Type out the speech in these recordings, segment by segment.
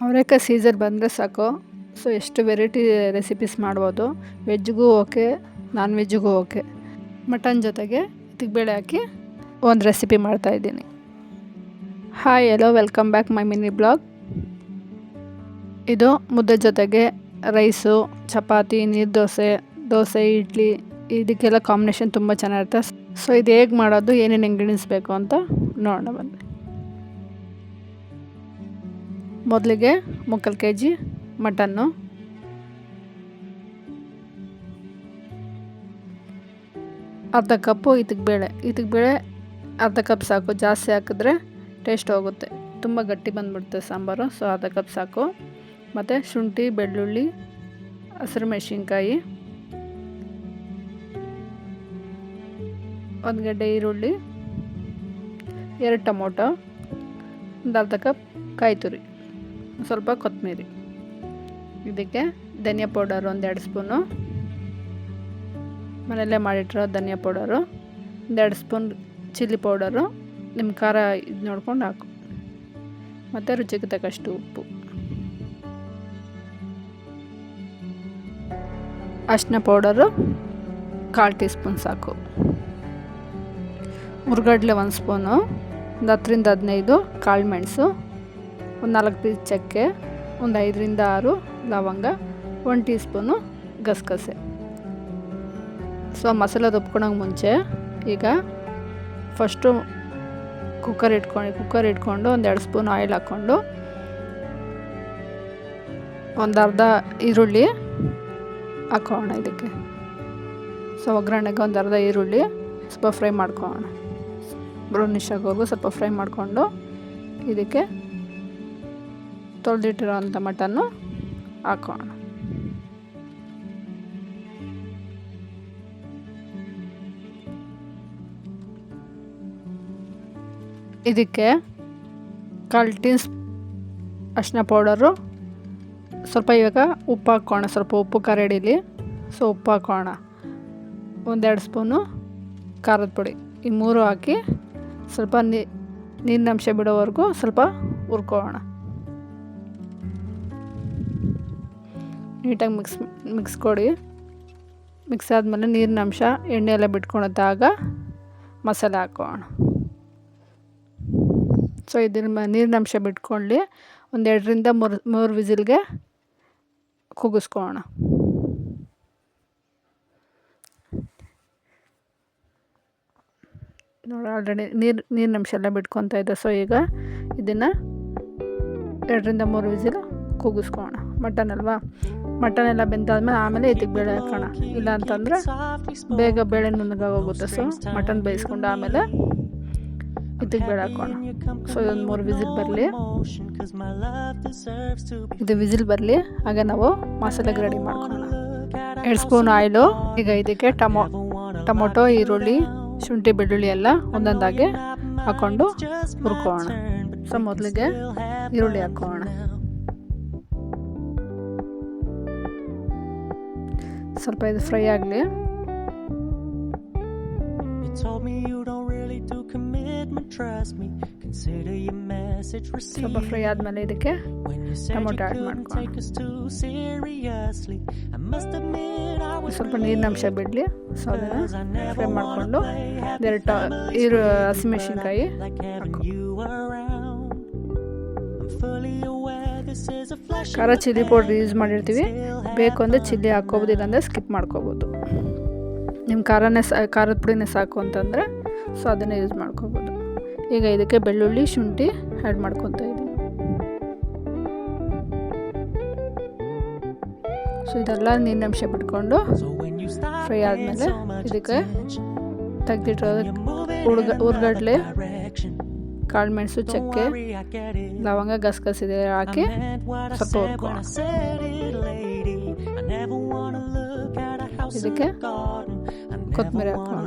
ಅವರೆಕಾಯಿ ಸೀಸನ್ ಬಂದರೆ ಸಾಕು. ಸೊ ಎಷ್ಟು ವೆರೈಟಿ ರೆಸಿಪೀಸ್ ಮಾಡ್ಬೋದು. ವೆಜ್ಜಿಗೂ ಓಕೆ, ನಾನ್ ವೆಜ್ಜಿಗೂ ಓಕೆ. ಮಟನ್ ಜೊತೆಗೆ ಬೇಳೆ ಹಾಕಿ ಒಂದು ರೆಸಿಪಿ ಮಾಡ್ತಾಯಿದ್ದೀನಿ. Hi yellow, welcome back my mini blog. ಇದು ಮುದ್ದೆ ಜೊತೆಗೆ ರೈಸು, ಚಪಾತಿ, ನೀರು ದೋಸೆ, ಇಡ್ಲಿ, ಇದಕ್ಕೆಲ್ಲ ಕಾಂಬಿನೇಷನ್ ತುಂಬ ಚೆನ್ನಾಗಿರುತ್ತೆ. ಸೊ ಇದು ಹೇಗೆ ಮಾಡೋದು, ಏನೇನು ಇಂಗ್ರೀಡಿಯೆಂಟ್ಸ್ ಬೇಕು ಅಂತ ನೋಡೋಣ ಬನ್ನಿ. ಮೊದಲಿಗೆ 3/4 kg ಮಟನ್ನು, ಅರ್ಧ ಕಪ್ಪು ಇದಕ್ಕೆ ಬೇಳೆ ಅರ್ಧ ಕಪ್ ಸಾಕು. ಜಾಸ್ತಿ ಹಾಕಿದ್ರೆ ಟೇಸ್ಟ್ ಹೋಗುತ್ತೆ, ತುಂಬ ಗಟ್ಟಿ ಬಂದುಬಿಡುತ್ತೆ ಸಾಂಬಾರು. ಸೊ ಅರ್ಧ ಕಪ್ ಸಾಕು. ಮತ್ತು ಶುಂಠಿ, ಬೆಳ್ಳುಳ್ಳಿ, ಹಸಿರು ಮೆಣಸಿನ್ಕಾಯಿ, 1 ಗಡ್ಡೆ ಈರುಳ್ಳಿ, 2 ಟೊಮೊಟೊ, ಒಂದು ಅರ್ಧ ಕಪ್ ಕಾಯಿ ತುರಿ, ಸ್ವಲ್ಪ ಕೊತ್ತಂಬರಿ. ಇದಕ್ಕೆ ಧನಿಯಾ ಪೌಡರ್ 1-2 ಸ್ಪೂನು, ಮನೆಯಲ್ಲೇ ಮಾಡಿಟ್ಟಿರೋ ಧನಿಯಾ ಪೌಡರು, 1-2 ಸ್ಪೂನ್ ಚಿಲ್ಲಿ ಪೌಡರು, ನಿಮ್ಮ ಖಾರ ಇದು ನೋಡ್ಕೊಂಡು ಹಾಕು. ಮತ್ತು ರುಚಿಗೆ ತಕ್ಕಷ್ಟು ಉಪ್ಪು, ಅರಿಶಿನ ಪೌಡರು 1/4 ಟೀ ಸ್ಪೂನ್ ಸಾಕು. ಹುರ್ಗಡ್ಲೆ 1 ಸ್ಪೂನು, ಒಂದು 10-15 ಕಾಳು ಮೆಣಸು, ಒಂದು 4 ಪೀಸ್ ಚಕ್ಕೆ, ಒಂದು 5-6 ಲವಂಗ, 1 ಟೀ ಸ್ಪೂನು ಗಸಗಸೆ. ಸೊ ಮಸಾಲೆ ರುಬ್ಕೊಳಕ್ಕೆ ಮುಂಚೆ ಈಗ ಫಸ್ಟು ಕುಕ್ಕರ್ ಇಟ್ಕೊಂಡು 1-2 ಸ್ಪೂನ್ ಆಯಿಲ್ ಹಾಕ್ಕೊಂಡು, ಒಂದು ಅರ್ಧ ಈರುಳ್ಳಿ ಹಾಕೋಣ ಇದಕ್ಕೆ. ಸೊ ಒಗ್ಗರಣೆಗೆ ಒಂದು ಅರ್ಧ ಈರುಳ್ಳಿ ಸ್ವಲ್ಪ ಫ್ರೈ ಮಾಡ್ಕೊಳ್ಳೋಣ, ಬ್ರೌನಿಶ್ ಆಗೋವರೆಗೂ ಸ್ವಲ್ಪ ಫ್ರೈ ಮಾಡಿಕೊಂಡು ಇದಕ್ಕೆ ತೊಳೆದಿಟ್ಟಿರೋಂಥ ಮಟನ್ನು ಹಾಕೋಣ. ಇದಕ್ಕೆ 1/4 ಟೀ ಅರಿಶಿನ ಪೌಡರು, ಸ್ವಲ್ಪ ಇವಾಗ ಉಪ್ಪು ಹಾಕೋಣ, ಸ್ವಲ್ಪ ಉಪ್ಪು ಖಾರ ಹಿಡೀಲಿ. ಸೊ ಉಪ್ಪು ಹಾಕೋಣ, 1-2 ಸ್ಪೂನು ಖಾರದ ಪುಡಿ, ಈ 3 ಹಾಕಿ ಸ್ವಲ್ಪ ನೀರಿನಂಶ ಬಿಡೋವರೆಗೂ ಸ್ವಲ್ಪ ಹುರ್ಕೊಳ್ಳೋಣ. ನೀಟಾಗಿ ಮಿಕ್ಸ್ ಕೊಡಿ. ಮಿಕ್ಸ್ ಆದಮೇಲೆ ನೀರಿನಂಶ ಎಣ್ಣೆ ಎಲ್ಲ ಬಿಟ್ಕೊಳತ್ತಾಗ ಮಸಾಲೆ ಹಾಕೋಣ. ಸೊ ಇದನ್ನ ನೀರಿನಂಶ ಬಿಟ್ಕೊಳ್ಳಿ. 2-3 ವಿಸಿಲ್ಗೆ ಕೂಗಿಸ್ಕೊಳ್ಳೋಣ. ನೋಡಿ ಆಲ್ರೆಡಿ ನೀರಿನಂಶ ಎಲ್ಲ ಬಿಟ್ಕೊತಾ ಇದೆ. ಸೊ ಈಗ ಇದನ್ನು 2-3 ವಿಸಿಲ್ ಕೂಗಿಸ್ಕೊಳ್ಳೋಣ. ಮಟನ್ ಅಲ್ವಾ, ಮಟನ್ ಎಲ್ಲ ಬೆಂದಾದ್ಮೇಲೆ ಆಮೇಲೆ ಇದಕ್ಕೆ ಬೇಳೆ ಹಾಕೋಣ. ಇಲ್ಲ ಅಂತಂದರೆ ಬೇಗ ಬೇಳೆ ನುಣ್ಣಗಾಗೋಗುತ್ತೆ. ಸೊ ಮಟನ್ ಬೇಯಿಸ್ಕೊಂಡು ಆಮೇಲೆ ಇದಕ್ಕೆ ಬೇಳೆ ಹಾಕೋಣ. ಸೊ ಇದೊಂದು 3 ವಿಸಿಲ್ ಬರಲಿ, ಇದು ವಿಸಿಲ್ ಬರಲಿ. ಹಾಗೆ ನಾವು ಮಸಾಲೆಗೆ ರೆಡಿ ಮಾಡ್ಕೊಳ್ಳೋಣ. 2 ಸ್ಪೂನ್ ಆಯಿಲು. ಈಗ ಇದಕ್ಕೆ ಟೊಮೊಟೊ, ಈರುಳ್ಳಿ, ಶುಂಠಿ, ಬೆಳ್ಳುಳ್ಳಿ ಎಲ್ಲ ಒಂದೊಂದಾಗಿ ಹಾಕ್ಕೊಂಡು ಹುರ್ಕೊಳ್ಳೋಣ. ಸೊ ಮೊದಲಿಗೆ ಈರುಳ್ಳಿ ಹಾಕೋಣ. ಸ್ವಲ್ಪ ಇದು ಫ್ರೈ ಆಗಲಿ. ಸ್ವಲ್ಪ ಫ್ರೈ ಆದಮೇಲೆ ಇದಕ್ಕೆ ಟೊಮೊಟೊ ಆ್ಯಡ್ ಮಾಡ್ಕೊಳ್ಳೋಣ. ಸ್ವಲ್ಪ ನೀರಿನಂಶ ಬಿಡಲಿ. ಸೊ ಅದನ್ನು ಫ್ರೈ ಮಾಡಿಕೊಂಡು 2 ಹಸಿಮೆಣಸಿನ್ಕಾಯಿ ಹಾಕೋ. ಖಾರ ಚಿಲ್ಲಿ ಪೌಡ್ರ್ ಯೂಸ್ ಮಾಡಿರ್ತೀವಿ, ಬೇಕು ಅಂದರೆ ಚಿಲ್ಲಿ ಹಾಕ್ಕೋಬೋದು, ಇಲ್ಲಾಂದರೆ ಸ್ಕಿಪ್ ಮಾಡ್ಕೋಬೋದು. ನಿಮ್ಮ ಖಾರದ ಪುಡಿನೇ ಸಾಕು ಅಂತಂದರೆ ಸೊ ಅದನ್ನೇ ಯೂಸ್ ಮಾಡ್ಕೋಬೋದು. ಈಗ ಇದಕ್ಕೆ ಬೆಳ್ಳುಳ್ಳಿ, ಶುಂಠಿ ಆ್ಯಡ್ ಮಾಡ್ಕೊತಾ ಇದ್ದೀನಿ. ಸೊ ಇದೆಲ್ಲ ನೀರಿನಂಶ ಬಿಟ್ಕೊಂಡು ಫ್ರೈ ಆದಮೇಲೆ ಇದಕ್ಕೆ ತೆಗೆದಿಟ್ಟಿರೋ ಹುರ್ಗಡ್ಲೆ, ಕಾಳು ಮೆಣಸು, ಚಕ್ಕೆ, ಲವಂಗ, ಗಸಗಸೆ ಹಾಕಿ ಸ್ವಲ್ಪ ಹುರ್ಕೊಳ್ಳೋಣ. ಇದಕ್ಕೆ ಕೊತ್ತಂಬರಿ ಹಾಕೋಣ.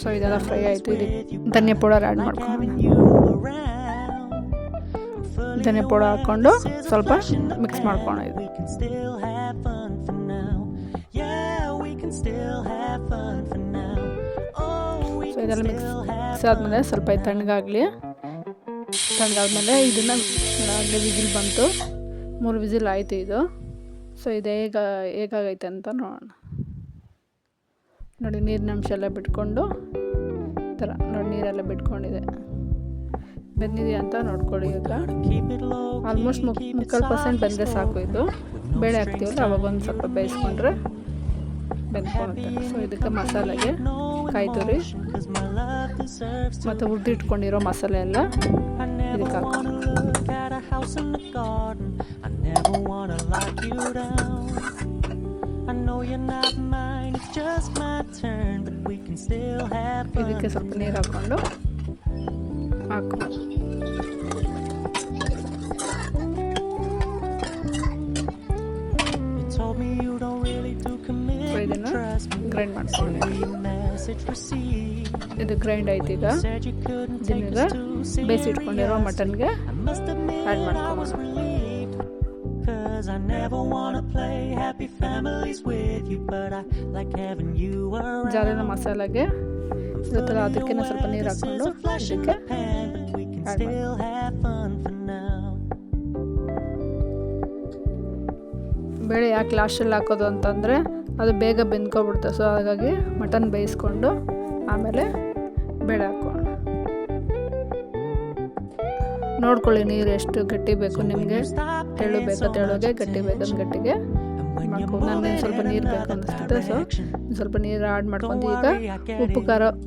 ಸೊ ಇದೆಲ್ಲ ಫ್ರೈ ಆಯಿತು. ಇದಕ್ಕೆ ಧನಿಯಾ ಪೌಡರ್ ಆ್ಯಡ್ ಮಾಡ್ಕೊಳ್ಳೋಣ. ಧನಿಯಾ ಪೌಡರ್ ಹಾಕ್ಕೊಂಡು ಸ್ವಲ್ಪ ಮಿಕ್ಸ್ ಮಾಡ್ಕೊಳ್ಳೋಣ. ಇದು ಸೊ ಇದೆಲ್ಲ ಮಿಕ್ಸ್ ಆದಮೇಲೆ ಸ್ವಲ್ಪ ತಣ್ಣಗಾಗಲಿ. ತಣ್ಣಗಾದ್ಮೇಲೆ ಇದನ್ನು ಆಗಲೇ ವಿಸಿಲ್ ಬಂತು, 3 ವಿಸಿಲ್ ಆಯಿತು ಇದು. ಸೊ ಇದು ಹೇಗಾಗೈತೆ ಅಂತ ನೋಡೋಣ. ನೋಡಿ ನೀರಿನ ಅಂಶ ಎಲ್ಲ ಬಿಟ್ಕೊಂಡು ಈ ಥರ ನೋಡಿ ನೀರೆಲ್ಲ ಬಿಟ್ಕೊಂಡಿದೆ. ಬೆಂದಿದೆ ಅಂತ ನೋಡ್ಕೊಳ್ಳಿ. ಈಗ ಆಲ್ಮೋಸ್ಟ್ 3/4% ಬೆಂದರೆ ಸಾಕು. ಇದು ಬೇಳೆ ಹಾಕ್ತೀವಲ್ಲ ಅವಾಗ ಒಂದು ಸ್ವಲ್ಪ ಬೇಯಿಸ್ಕೊಂಡ್ರೆ ಬೆಂದ್ಕೊಳುತ್ತೆ. ಸೊ ಇದಕ್ಕೆ ಮಸಾಲೆಗೆ ಕಾಯಿ ತುರಿ ಮತ್ತು ಹುರಿದಿಟ್ಕೊಂಡಿರೋ ಮಸಾಲೆ ಎಲ್ಲ ಇದಕ್ಕೆ ಹಾಕೋಣ. ಇದಕ್ಕೆ ಸ್ವಲ್ಪ ನೀರು ಹಾಕ್ಕೊಂಡು ಇದನ್ನು ಗ್ರೈಂಡ್ ಮಾಡ್ಕೊಂಡು ಇದು ಗ್ರೈಂಡ್ ಆಯ್ತು. ಈಗ ಇದನ್ನೀಗ ಬೇಯಿಸಿಟ್ಕೊಂಡಿರೋ ಮಟನ್ಗೆ ಆ್ಯಡ್ ಮಾಡ್ಕೊಳ್ಳೋಣ. ಜಾರಿನ ಮಸಾಲೆಗೆ ಇರುತ್ತಲ್ಲ ಅದಕ್ಕೆ ಸ್ವಲ್ಪ ನೀರು ಹಾಕ್ಕೊಂಡು ಇದಕ್ಕೆ ಬೇಳೆ ಯಾಕೆ ಲಾಸ್ಟಲ್ಲಿ ಹಾಕೋದು ಅಂತಂದರೆ ಅದು ಬೇಗ ಬೆಂದ್ಕೊಬಿಡುತ್ತೆ. ಸೊ ಹಾಗಾಗಿ ಮಟನ್ ಬೇಯಿಸ್ಕೊಂಡು ಆಮೇಲೆ ಬೇಳೆ ಹಾಕೋಣ. ನೋಡ್ಕೊಳ್ಳಿ ನೀರು ಎಷ್ಟು ಗಟ್ಟಿ ಬೇಕು ನಿಮಗೆ. ತೆಳು ಬೇಕಾ ತೆಳುಗೆ, ಗಟ್ಟಿ ಬೇಕಂದ್ರೆ ಗಟ್ಟಿಗೆ ಮಾಡ್ಕೊಂಡು. ನನಗೆ ಸ್ವಲ್ಪ ನೀರು ಬೇಕು ಅನ್ನಿಸ್ತಿದೆ. ಸೊ ಸ್ವಲ್ಪ ನೀರು ಆ್ಯಡ್ ಮಾಡ್ಕೊಂಡು ಈಗ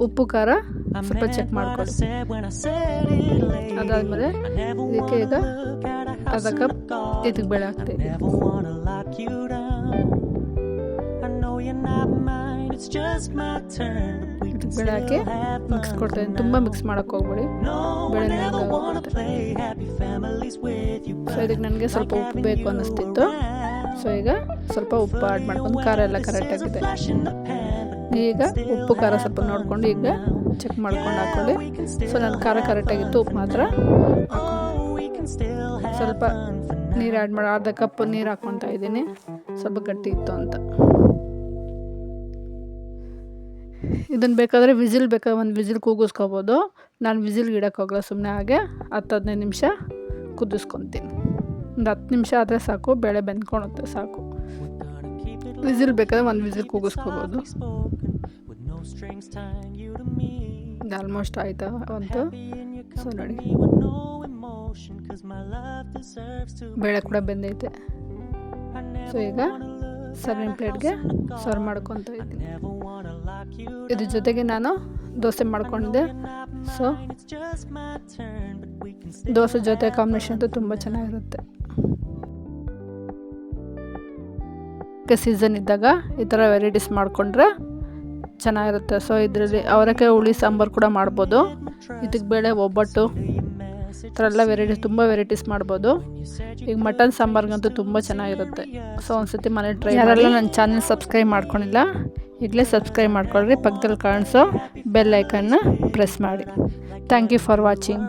ಉಪ್ಪು ಖಾರ ಸ್ವಲ್ಪ ಚೆಕ್ ಮಾಡ್ಕೊಳ್ಳಿ. ಅದಾದಮೇಲೆ ಇದಕ್ಕೆ ಈಗ ಅರ್ಧ ಕಪ್ ಇದಕ್ಕೆ ಬೇಳೆ ಹಾಕ್ತೀನಿ. ಬೇಳೆ ಹಾಕಿ ಮಿಕ್ಸ್ ಕೊಡ್ತೀನಿ. ತುಂಬ ಮಿಕ್ಸ್ ಮಾಡೋಕ್ಕೆ ಹೋಗ್ಬೇಡಿ, ಬೇಳೆ ಹೋಗುತ್ತೆ. ಸೊ ಇದಕ್ಕೆ ನನಗೆ ಸ್ವಲ್ಪ ಉಪ್ಪು ಬೇಕು ಅನ್ನಿಸ್ತಿತ್ತು. ಸೊ ಈಗ ಸ್ವಲ್ಪ ಉಪ್ಪು ಆ್ಯಡ್ ಮಾಡ್ಕೊಂಡು ಖಾರ ಎಲ್ಲ ಕರೆಕ್ಟಾಗಿದೆ. ಈಗ ಉಪ್ಪು ಖಾರ ಸ್ವಲ್ಪ ನೋಡಿಕೊಂಡು ಈಗ ಚೆಕ್ ಮಾಡ್ಕೊಂಡು ಹಾಕ್ಕೊಳ್ಳಿ. ಸೊ ನನ್ನ ಖಾರ ಕರೆಕ್ಟಾಗಿತ್ತು, ಉಪ್ಪು ಮಾತ್ರ ಸ್ವಲ್ಪ ನೀರು ಆ್ಯಡ್ ಮಾಡಿ ಅರ್ಧ ಕಪ್ ನೀರು ಹಾಕ್ಕೊತಾ ಇದ್ದೀನಿ. ಸ್ವಲ್ಪ ಗಟ್ಟಿ ಇತ್ತು ಅಂತ. ಇದನ್ನು ಬೇಕಾದರೆ ವಿಸಿಲ್ ಬೇಕಾದ್ರೆ ಒಂದು ವಿಸಿಲ್ ಕೂಗಿಸ್ಕೋಬೋದು. ನಾನು ವಿಸಿಲ್ಗೆ ಇಡೋಕ್ಕೆ ಹೋಗಲ್ಲ, ಸುಮ್ಮನೆ ಹಾಗೆ 10-15 ನಿಮಿಷ ಕುದಿಸ್ಕೊತೀನಿ. ಒಂದು 10 ನಿಮಿಷ ಆದರೆ ಸಾಕು, ಬೇಳೆ ಬೆಂದ್ಕೊಳುತ್ತೆ ಸಾಕು. ವಿಸಿಲ್ ಬೇಕಾದ್ರೆ ಒಂದು ವಿಸಿಲ್ ಕೂಗಿಸ್ಕೋಬೋದು. ಆಲ್ಮೋಸ್ಟ್ ಆಯಿತಾ ಒಂದು. ಸೊ ನೋಡಿ ಬೇಳೆ ಕೂಡ ಬೆಂದೈತೆ. ಸೊ ಈಗ ಸರ್ವಿಂಗ್ ಪ್ಲೇಟ್ಗೆ ಸರ್ವ್ ಮಾಡ್ಕೊತ ಇದ್ದೀನಿ. ಇದ್ರ ಜೊತೆಗೆ ನಾನು ದೋಸೆ ಮಾಡ್ಕೊಂಡಿದ್ದೆ. ಸೊ ದೋಸೆ ಜೊತೆ ಕಾಂಬಿನೇಷನ್ ಅಂತೂ ತುಂಬ ಚೆನ್ನಾಗಿರುತ್ತೆ. ಸೀಸನ್ ಇದ್ದಾಗ ಈ ಥರ ವೆರೈಟೀಸ್ ಮಾಡಿಕೊಂಡ್ರೆ ಚೆನ್ನಾಗಿರುತ್ತೆ. ಸೊ ಇದರಲ್ಲಿ ಅವರೆಕಾಯಿ ಹುಳಿ ಸಾಂಬಾರು ಕೂಡ ಮಾಡ್ಬೋದು. ಇದಕ್ಕೆ ಬೇಳೆ ಒಬ್ಬಟ್ಟು ಈ ಥರ ಎಲ್ಲ ತುಂಬ ವೆರೈಟೀಸ್ ಮಾಡ್ಬೋದು. ಈಗ ಮಟನ್ ಸಾಂಬಾರ್ಗಂತೂ ತುಂಬ ಚೆನ್ನಾಗಿರುತ್ತೆ. ಸೊ ಒಂದ್ಸತಿ ಮನೇಲಿ ಟ್ರೈ. ಯಾರೆಲ್ಲ ನನ್ನ ಚಾನಲ್ ಸಬ್ಸ್ಕ್ರೈಬ್ ಮಾಡ್ಕೊಂಡಿಲ್ಲ ಈಗಲೇ ಸಬ್ಸ್ಕ್ರೈಬ್ ಮಾಡ್ಕೊಳ್ರಿ. ಪಕ್ಕದಲ್ಲಿ ಕಾಣಿಸೋ ಬೆಲ್ ಐಕನ್ನ ಪ್ರೆಸ್ ಮಾಡಿ. Thank you for watching.